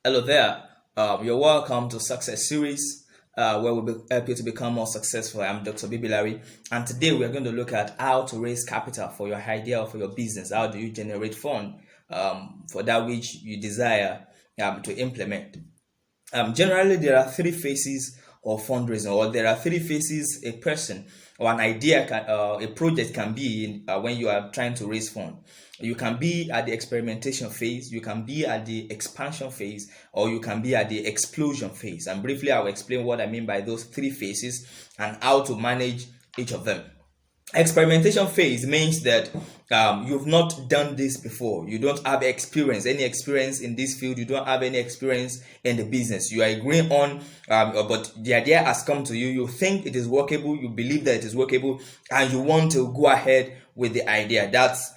Hello there. You're welcome to Success Series, where we'll help you to become more successful. I'm Dr. Bibilari, and today we're going to look at how to raise capital for your idea or for your business. How do you generate fund for that which you desire to implement? Generally, there are three phases of fundraising, or there are three phases a person or an idea a project can be in when you are trying to raise fund. You can be at the experimentation phase, you can be at the expansion phase, or you can be at the explosion phase. And briefly, I will explain what I mean by those three phases and how to manage each of them. Experimentation phase means that you've not done this before. You don't have any experience in this field. You don't have any experience in the business. You are agreeing on, but the idea has come to you. You think it is workable. You believe that it is workable, and you want to go ahead with the idea. That's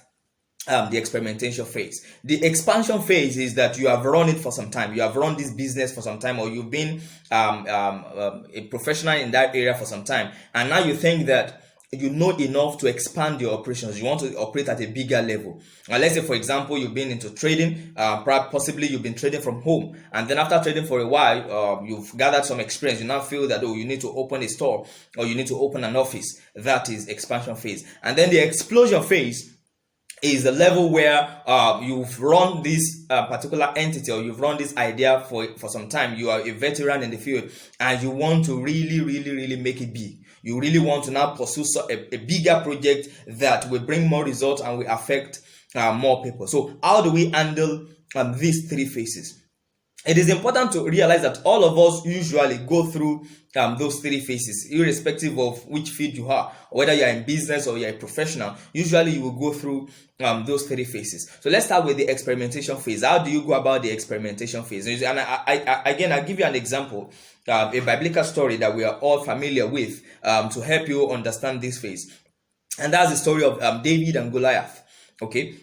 the experimentation phase. The expansion phase is that you have run it for some time. You have run this business for some time, or you've been a professional in that area for some time, and now you think that you know enough to expand your operations. You want to operate at a bigger level. Let's say, for example, you've been into trading. Possibly you've been trading from home, and then after trading for a while, you've gathered some experience. You now feel that you need to open a store or you need to open an office. That is expansion phase. And then the explosion phase is the level where you've run this particular entity, or you've run this idea for some time. You are a veteran in the field, and you want to really make it big. You really want to now pursue a bigger project that will bring more results and will affect more people. So how do we handle these three phases? It is important to realize that all of us usually go through those three phases, irrespective of which field you are, whether you're in business or you're a professional. Usually you will go through those three phases. So let's start with the experimentation phase. How do you go about the experimentation phase? And I'll give you an example, a biblical story that we are all familiar with to help you understand this phase. And that's the story of David and Goliath. Okay.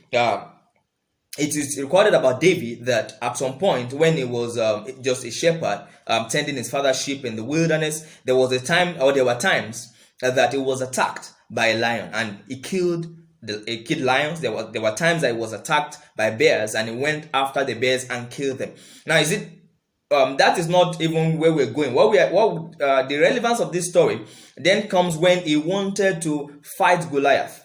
It is recorded about David that at some point, when he was just a shepherd tending his father's sheep in the wilderness, there were times that he was attacked by a lion, and he killed lions. There were times that he was attacked by bears, and he went after the bears and killed them. Now, that is not even where we're going. The relevance of this story then comes when he wanted to fight Goliath.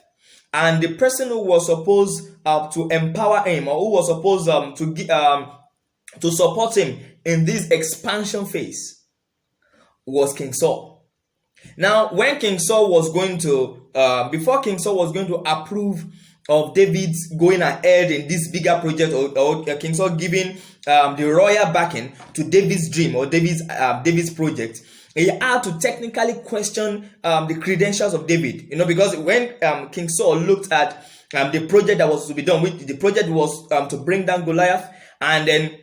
And the person who was supposed to empower him, or who was supposed to support him in this expansion phase, was King Saul. Now, when King Saul was going to, before King Saul was going to approve of David's going ahead in this bigger project, or King Saul giving the royal backing to David's dream or David's project, he had to technically question the credentials of David, because when King Saul looked at the project that was to be done, the project was to bring down Goliath, and then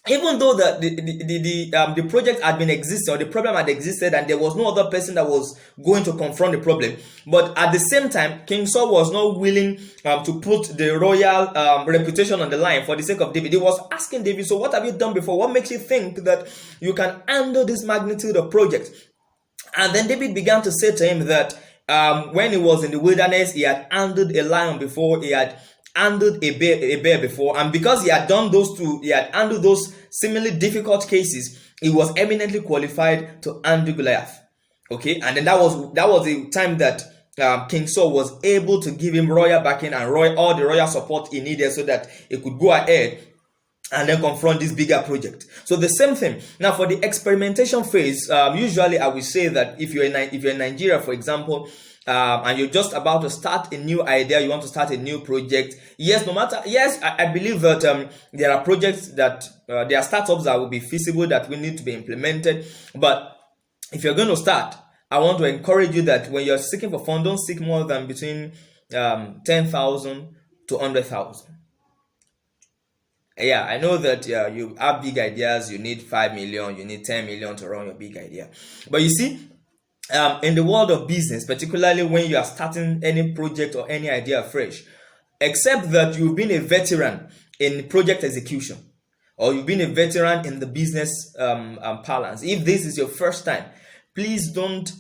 even though the project had been existing, or the problem had existed, and there was no other person that was going to confront the problem, but at the same time, King Saul was not willing to put the royal reputation on the line for the sake of David. He was asking David, so what have you done before? What makes you think that you can handle this magnitude of project? And then David began to say to him that when he was in the wilderness, he had handled a lion before, he had handled a bear before, and because he had done those two, he had handled those similarly difficult cases, he was eminently qualified to handle Goliath. Okay, and then that was the time that King Saul was able to give him royal backing and all the royal support he needed, so that he could go ahead and then confront this bigger project. So the same thing. Now, for the experimentation phase, usually I will say that if you're in Nigeria, for example, and you're just about to start a new idea, you want to start a new project. I believe that there are projects that there are startups that will be feasible, that will need to be implemented. But if you're going to start, I want to encourage you that when you're seeking for funds, don't seek more than between 10,000 to 100,000. Yeah, I know that you have big ideas. You need 5 million, you need 10 million to run your big idea. But you see, in the world of business, particularly when you are starting any project or any idea fresh, except that you've been a veteran in project execution, or you've been a veteran in the business parlance, if this is your first time, please don't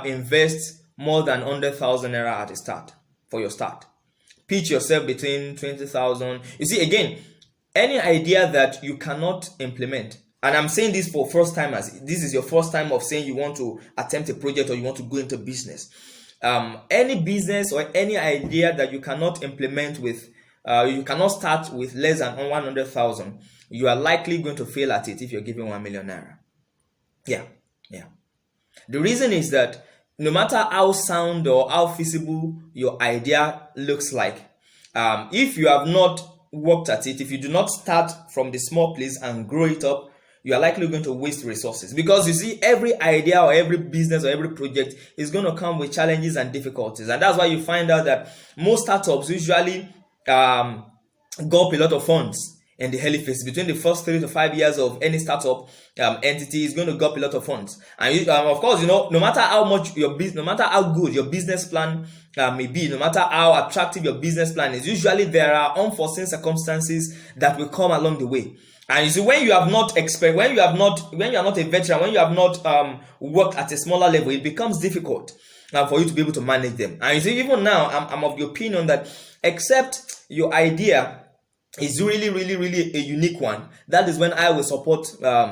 invest more than 100,000 naira at the start for your start. Pitch yourself between 20,000. You see, again, any idea that you cannot implement, and I'm saying this for first timers, this is your first time of saying you want to attempt a project or you want to go into business. Any business or any idea that you cannot implement with, you cannot start with less than 100,000, you are likely going to fail at it if you're given 1 million naira. Yeah. The reason is that no matter how sound or how feasible your idea looks like, if you have not worked at it, if you do not start from the small place and grow it up, you are likely going to waste resources. Because you see, every idea or every business or every project is going to come with challenges and difficulties. And that's why you find out that most startups usually go up a lot of funds in the early phase. Between the first 3 to 5 years of any startup entity is going to go up a lot of funds. And of course, no matter how much your business, no matter how good your business plan may be, no matter how attractive your business plan is, usually there are unforeseen circumstances that will come along the way. And you see, when you are not a veteran, when you have not worked at a smaller level, it becomes difficult for you to be able to manage them. And you see, even now, I'm of the opinion that except your idea is really a unique one, that is when I will support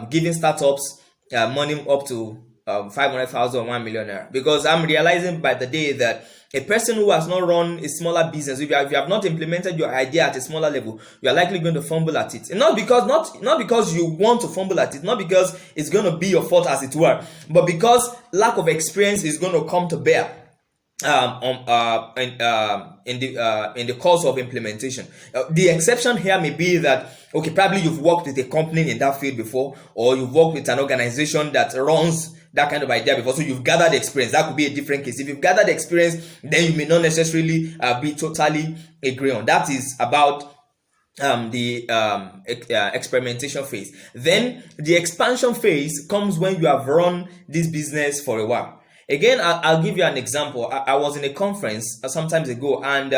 giving startups money up to 500,000 or 1 million naira. Because I'm realizing by the day that a person who has not run a smaller business, if you have not implemented your idea at a smaller level, you are likely going to fumble at it. And not because you want to fumble at it, not because it's going to be your fault as it were, but because lack of experience is going to come to bear in the course of implementation. The exception here may be that, okay, probably you've worked with a company in that field before, or you've worked with an organization that runs that kind of idea before, so you've gathered experience. That could be a different case. If you've gathered experience, then you may not necessarily be totally agree on. That is about the experimentation phase. Then the expansion phase comes when you have run this business for a while. Again, I'll give you an example. I was in a conference some time ago, and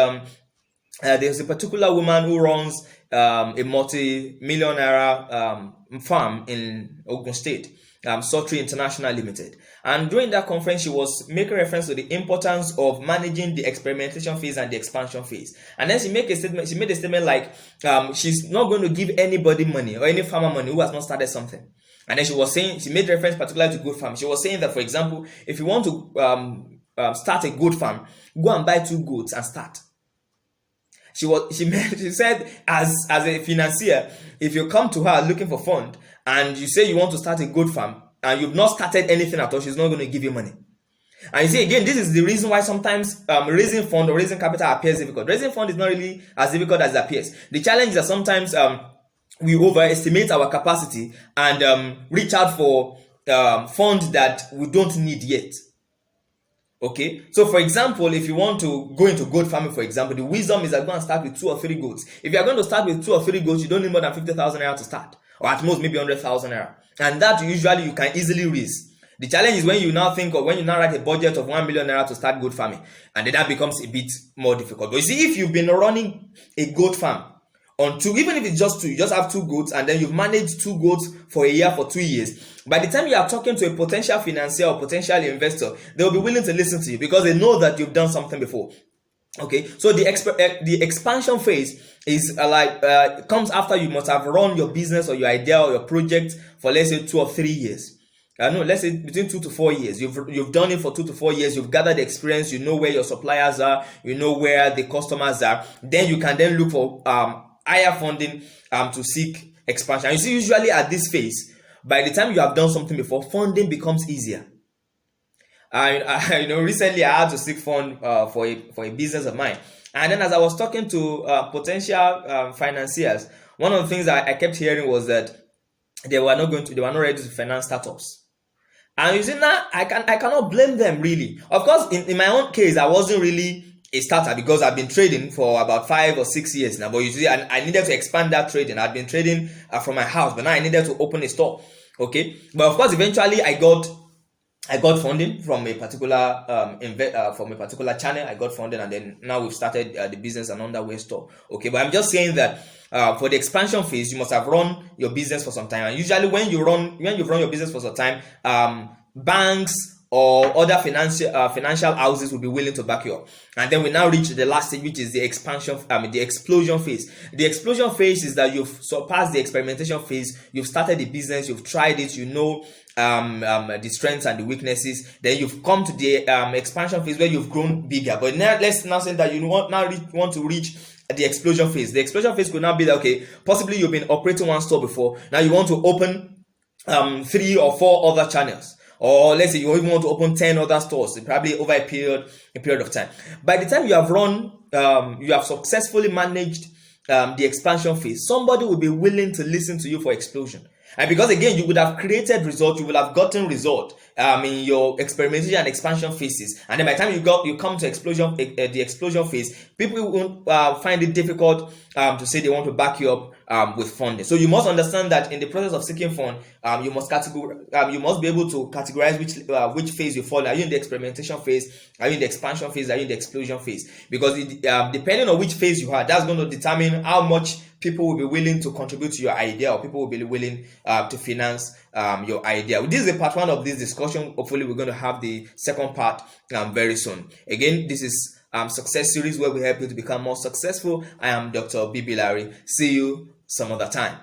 there's a particular woman who runs a multi-millionaire farm in Ogun State, Sotri International Limited. And during that conference, she was making reference to the importance of managing the experimentation phase and the expansion phase. And then she made a statement like she's not going to give anybody money or any farmer money who has not started something. And then she was saying, she made reference particularly to goat farm. She was saying that, for example, if you want to start a goat farm, go and buy 2 goats and start. She said, as a financier, if you come to her looking for fund and you say you want to start a goat farm and you've not started anything at all, she's not going to give you money. And you see, again, this is the reason why sometimes raising fund or raising capital appears difficult. Raising fund is not really as difficult as it appears. The challenge is that sometimes we overestimate our capacity and reach out for funds that we don't need yet. Okay, so for example, if you want to go into goat farming, for example, the wisdom is that go and start with 2 or 3 goats. If you are going to start with 2 or 3 goats, you don't need more than 50,000 naira to start, or at most maybe 100,000 naira, and that usually you can easily raise. The challenge is when you now write a budget of 1 million naira to start goat farming, and then that becomes a bit more difficult. But you see, if you've been running a goat farm on 2, even if it's just 2, you just have 2 goats, and then you've managed 2 goats for a year, for 2 years. By the time you are talking to a potential financier or potential investor, they will be willing to listen to you because they know that you've done something before. Okay, so the expansion phase is comes after you must have run your business or your idea or your project for, let's say, 2 or 3 years. Let's say between 2 to 4 years. You've done it for 2 to 4 years. You've gathered experience. You know where your suppliers are. You know where the customers are. Then you can then look for higher funding to seek expansion. You see, usually at this phase, by the time you have done something before, funding becomes easier. Recently I had to seek fund for a business of mine, and then as I was talking to potential financiers, one of the things that I kept hearing was that they were not ready to finance startups. And you see, now I cannot blame them really. Of course, in my own case, I wasn't really a starter because I've been trading for about 5 or 6 years now. But you see, I needed to expand that trading. I'd been trading from my house, but now I needed to open a store. Okay, but of course, eventually I got funding from a particular channel. I got funding, and then now we've started the business and underwear store. Okay, but I'm just saying that for the expansion phase, you must have run your business for some time. And usually, when you've run your business for some time, banks or other financial houses will be willing to back you up. And then we now reach the last stage, which is the the explosion phase. The explosion phase is that you've surpassed the experimentation phase, you've started the business, you've tried it, you know the strengths and the weaknesses. Then you've come to the expansion phase where you've grown bigger. But now let's now say that you want to reach the explosion phase. The explosion phase could now be that, okay, possibly you've been operating one store before, now you want to open 3 or 4 other channels, or let's say you even want to open 10 other stores, probably over a period of time. By the time you have you have successfully managed the expansion phase, somebody will be willing to listen to you for explosion. And because again, you would have created results, you will have gotten result in your experimentation and expansion phases, and then by the time you come to the explosion phase, people won't find it difficult to say they want to back you up with funding. So you must understand that in the process of seeking fund, you must be able to categorize which phase you fall. Are you in the experimentation phase? Are you in the expansion phase? Are you in the explosion phase? Because depending on which phase you are, that's going to determine how much people will be willing to contribute to your idea, or people will be willing to finance your idea. This is a part 1 of this discussion. Hopefully we're going to have the second part very soon. Again, this is Success Series, where we help you to become more successful. I am Dr. Bibi Larry. See you some other time.